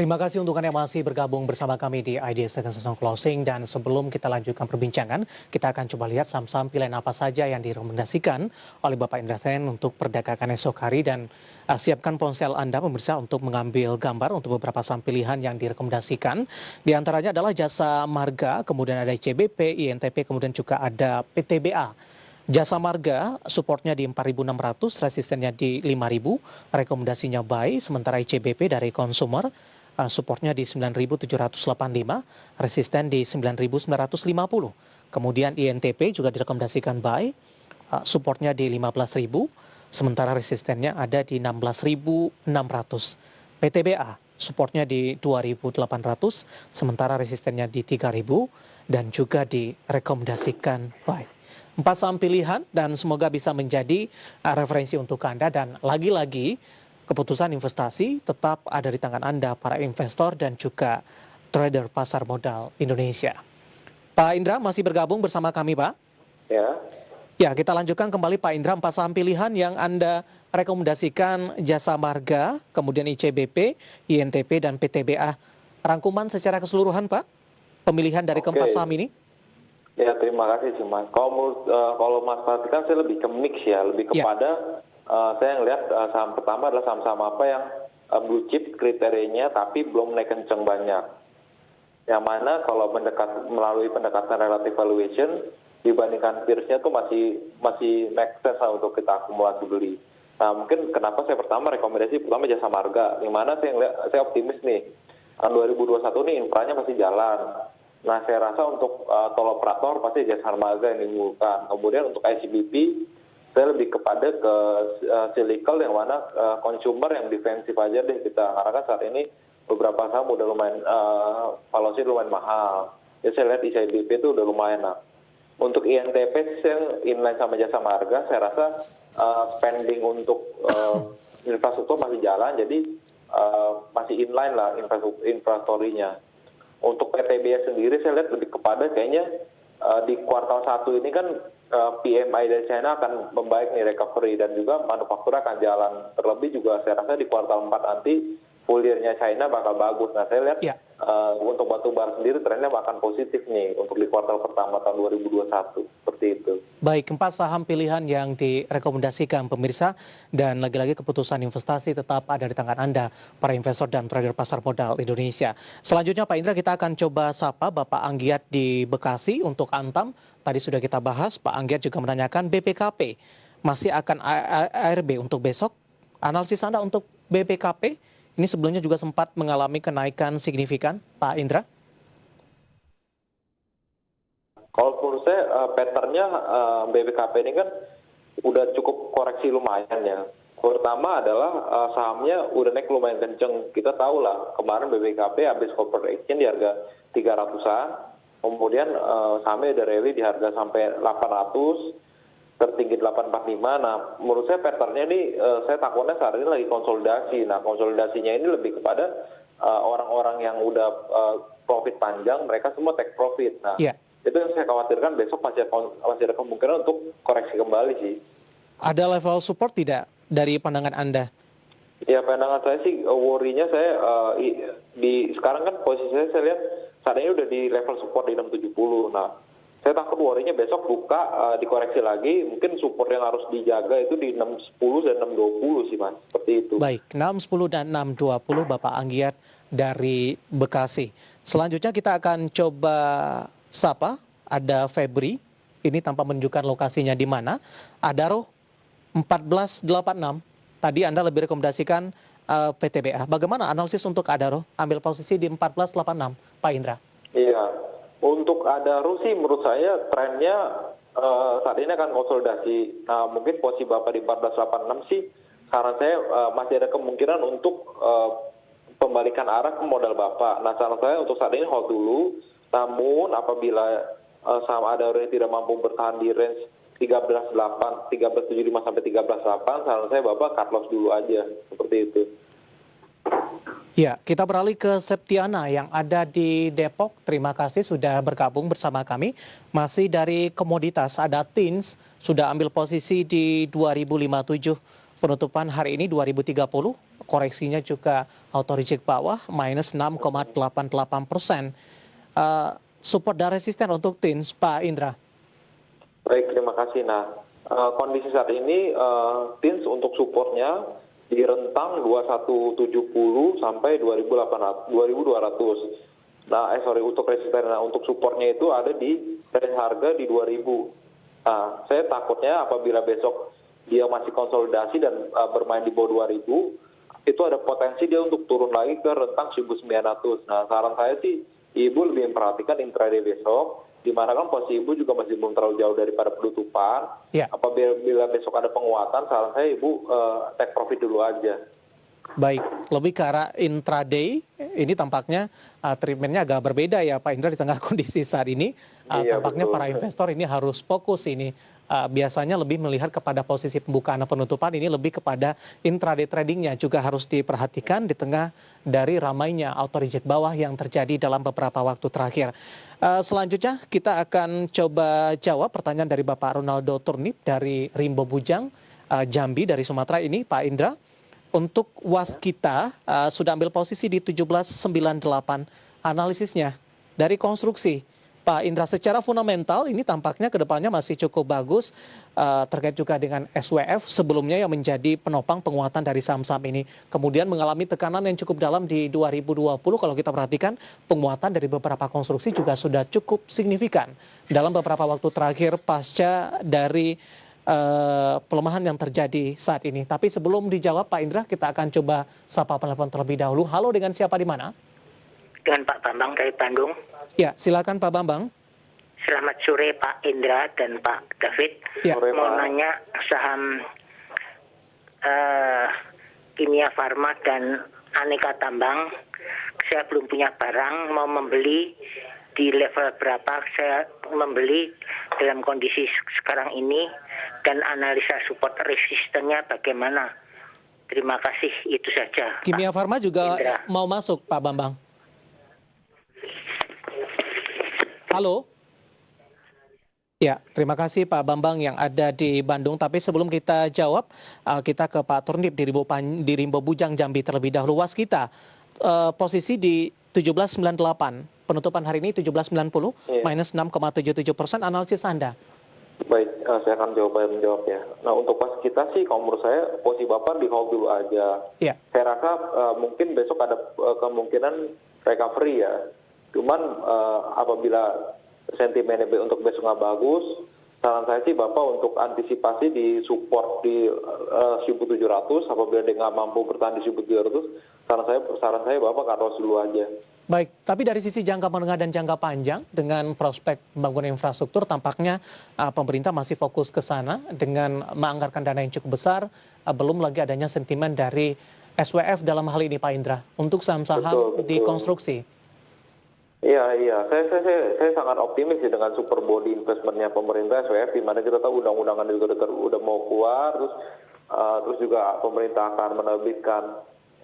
Terima kasih untuk Anda yang masih bergabung bersama kami di IDS Second Session Closing. Dan sebelum kita lanjutkan perbincangan, kita akan coba lihat saham-saham pilihan apa saja yang direkomendasikan oleh Bapak Indra Sen untuk perdagangan esok hari. Dan siapkan ponsel Anda pemirsa untuk mengambil gambar untuk beberapa saham pilihan yang direkomendasikan. Di antaranya adalah Jasa Marga, kemudian ada ICBP, INTP, kemudian juga ada PTBA. Jasa Marga supportnya di 4.600, resistennya di 5.000, rekomendasinya buy, sementara ICBP dari consumer supportnya di 9.785, resisten di 9.950. Kemudian INTP juga direkomendasikan buy, supportnya di 15.000, sementara resistennya ada di 16.600. PTBA supportnya di 2.800, sementara resistennya di 3.000 dan juga direkomendasikan buy. 4 saham pilihan dan semoga bisa menjadi referensi untuk Anda, dan lagi-lagi keputusan investasi tetap ada di tangan Anda, para investor dan juga trader pasar modal Indonesia. Pak Indra masih bergabung bersama kami, Pak? Ya. Ya, kita lanjutkan kembali Pak Indra, 4 saham pilihan yang Anda rekomendasikan: Jasa Marga, kemudian ICBP, INTP, dan PTBA. Rangkuman secara keseluruhan, Pak, pemilihan dari keempat saham ini? Ya, terima kasih sih Mas. Kalau Mas perhatikan, saya lebih ke mix ya, lebih kepada saya ngelihat saham pertama adalah saham-saham apa yang blue chip kriterianya tapi belum naik kenceng banyak. Yang mana kalau melalui pendekatan relative valuation dibandingkan peers-nya tuh masih make sense untuk kita akumulasi beli. Nah, mungkin kenapa saya rekomendasi pertama Jasa Marga, di mana saya optimis nih tahun 2021 nih infranya masih jalan. Nah, saya rasa untuk tol operator pasti Jasa Marga yang diunggulkan. Kemudian untuk ICBP saya lebih kepada ke cyclical yang mana consumer yang defensif aja deh kita, karena kan saat ini beberapa saham udah lumayan valuasi lumayan mahal. Ya, saya lihat ICBP itu udah lumayan lah. Untuk INTP yang inline sama Jasa Marga, saya rasa spending untuk infrastruktur masih jalan, jadi masih inline lah infrastrukturnya. Untuk PTBA sendiri saya lihat lebih kepada kayaknya di kuartal 1 ini kan PMI dari China akan membaik nih, recovery, dan juga manufaktur akan jalan. Terlebih juga saya rasa di kuartal 4 nanti full year-nya China bakal bagus. Nah, saya lihat untuk batu bara sendiri trennya akan positif nih untuk di kuartal pertama tahun 2021. Seperti itu. Baik, 4 saham pilihan yang direkomendasikan pemirsa, dan lagi-lagi keputusan investasi tetap ada di tangan Anda, para investor dan trader pasar modal Indonesia. Selanjutnya Pak Indra, kita akan coba sapa Bapak Anggiat di Bekasi untuk Antam. Tadi sudah kita bahas, Pak Anggiat juga menanyakan BPKP masih akan ARB untuk besok. Analisis Anda untuk BPKP? Ini sebelumnya juga sempat mengalami kenaikan signifikan, Pak Indra. Kalau menurut saya patternnya BPKP ini kan udah cukup koreksi lumayan ya. Pertama adalah sahamnya udah naik lumayan kenceng. Kita tahu lah kemarin BPKP habis corporate action di harga 300-an. Kemudian sahamnya udah rally di harga sampai 800. Tertinggi 845. Nah, menurut saya patternnya nih, saya takutnya saat ini lagi konsolidasi. Nah, konsolidasinya ini lebih kepada orang-orang yang udah profit panjang, mereka semua take profit. Nah, itu yang saya khawatirkan besok masih ada kemungkinan untuk koreksi kembali sih. Ada level support tidak dari pandangan Anda? Ya, pandangan saya sih worry-nya saya sekarang kan posisi saya lihat saat ini udah di level support di 670. Nah, saya takut worry-nya besok buka dikoreksi lagi, mungkin support yang harus dijaga itu di 610 dan 620 sih Mas, seperti itu. Baik, 610 dan 620 Bapak Anggiat dari Bekasi. Selanjutnya kita akan coba sapa, ada Febri, ini tanpa menunjukkan lokasinya di mana. Adaro 1486, tadi Anda lebih rekomendasikan PTBA. Bagaimana analisis untuk Adaro? Ambil posisi di 1486, Pak Indra. Iya. Untuk Adaro sih menurut saya trennya saat ini akan konsolidasi. Nah, mungkin posisi Bapak di 1486 sih, saran saya masih ada kemungkinan untuk pembalikan arah ke modal Bapak. Nah, saran saya untuk saat ini hold dulu. Namun apabila saham Adaro ini tidak mampu bertahan di range 13.75 sampai 13.8, saran saya Bapak cut loss dulu aja, seperti itu. Ya, kita beralih ke Septiana yang ada di Depok. Terima kasih sudah bergabung bersama kami. Masih dari komoditas, ada Tins sudah ambil posisi di 2057. penutupan hari ini 2030, koreksinya juga auto reject bawah minus 6,88%. Support dan resisten untuk TINS, Pak Indra. Baik, terima kasih. Nah, kondisi saat ini TINS untuk supportnya di rentang 2170 sampai 2200. Nah, untuk resisten, untuk supportnya itu ada di range harga di 2000. Nah, saya takutnya apabila besok dia masih konsolidasi dan bermain di bawah 2000, itu ada potensi dia untuk turun lagi ke rentang 1900. Nah, saran saya sih Ibu lebih memperhatikan intraday besok, di mana kan posisi Ibu juga masih belum terlalu jauh daripada penutupan. Ya. Apabila besok ada penguatan, saran saya Ibu take profit dulu aja. Baik, lebih ke arah intraday, ini tampaknya treatmentnya agak berbeda ya Pak Indra di tengah kondisi saat ini. Iya, Tampaknya betul. para investor ini harus fokus ini. Biasanya lebih melihat kepada posisi pembukaan dan penutupan, ini lebih kepada intraday tradingnya juga harus diperhatikan di tengah dari ramainya auto reject bawah yang terjadi dalam beberapa waktu terakhir. Selanjutnya kita akan coba jawab pertanyaan dari Bapak Ronaldo Turnip dari Rimbo Bujang, Jambi dari Sumatera ini, Pak Indra. Untuk waskita sudah ambil posisi di 1798 analisisnya dari konstruksi. Pak Indra, secara fundamental ini tampaknya ke depannya masih cukup bagus terkait juga dengan SWF sebelumnya yang menjadi penopang penguatan dari saham-saham ini. Kemudian mengalami tekanan yang cukup dalam di 2020 kalau kita perhatikan penguatan dari beberapa konstruksi juga sudah cukup signifikan dalam beberapa waktu terakhir pasca dari pelemahan yang terjadi saat ini. Tapi sebelum dijawab Pak Indra, kita akan coba sapa penelpon terlebih dahulu. Halo, dengan siapa di mana? Dengan Pak Bambang dari Bandung. Ya, silakan Pak Bambang. Selamat sore Pak Indra dan Pak David. Ya. Sore, Mau Pak. nanya saham Kimia Farma dan Aneka Tambang. Saya belum punya barang, mau membeli di level berapa saya membeli dalam kondisi sekarang ini, dan analisa support resistennya bagaimana. Terima kasih, itu saja. Kimia Farma juga Indra. mau masuk Pak Bambang. Halo. Ya, terima kasih Pak Bambang yang ada di Bandung. Tapi sebelum kita jawab, kita ke Pak Turnip di Rimbo Bujang, Jambi terlebih dahulu. Waskita, posisi di 1798. Penutupan hari ini 1790, Iya. minus 6,77%. Analisis Anda. Baik, saya akan menjawab ya. Nah, untuk pas kita sih, kalau menurut saya posisi Bapak di hold dulu aja. Ya. Saya rasa mungkin besok ada kemungkinan recovery ya. Cuman apabila sentimennya untuk besok nggak bagus, saran saya sih Bapak untuk antisipasi di support di 1700, apabila dia nggak mampu bertahan di 1700, saran saya Bapak cut loss dulu aja. Baik, tapi dari sisi jangka menengah dan jangka panjang dengan prospek pembangunan infrastruktur tampaknya pemerintah masih fokus ke sana dengan menganggarkan dana yang cukup besar, belum lagi adanya sentimen dari SWF dalam hal ini Pak Indra untuk saham-saham Betul, di betul. konstruksi. Iya. Saya sangat optimis sih dengan super body investmentnya pemerintah SWF, di mana kita tahu undang-undangan juga udah mau keluar, terus juga pemerintah akan menerbitkan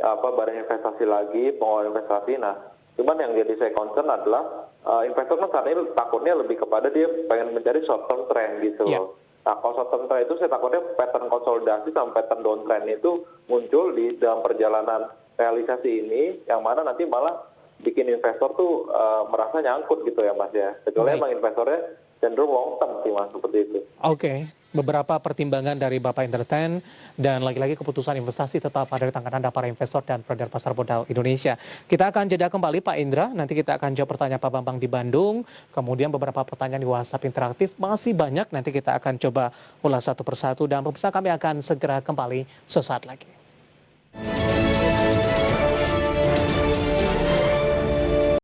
barang investasi lagi, pengelolaan investasi. Nah, cuman yang jadi saya concern adalah investor kan saat ini takutnya lebih kepada dia pengen mencari short term trend gitu loh. Yeah. Nah, kalau short term trend itu saya takutnya pattern konsolidasi sama pattern downtrend itu muncul di dalam perjalanan realisasi ini, yang mana nanti malah bikin investor tuh merasa nyangkut gitu ya Mas ya. Kecuali Baik. emang investornya cenderung long term sih Mas, seperti itu. Oke, beberapa pertimbangan dari Bapak Entertain dan lagi-lagi keputusan investasi tetap ada di tangan Anda para investor dan trader pasar modal Indonesia. Kita akan jeda kembali Pak Indra, nanti kita akan jawab pertanyaan Pak Bambang di Bandung, kemudian beberapa pertanyaan di WhatsApp interaktif, masih banyak, nanti kita akan coba ulas satu persatu dan pemirsa kami akan segera kembali sesaat lagi.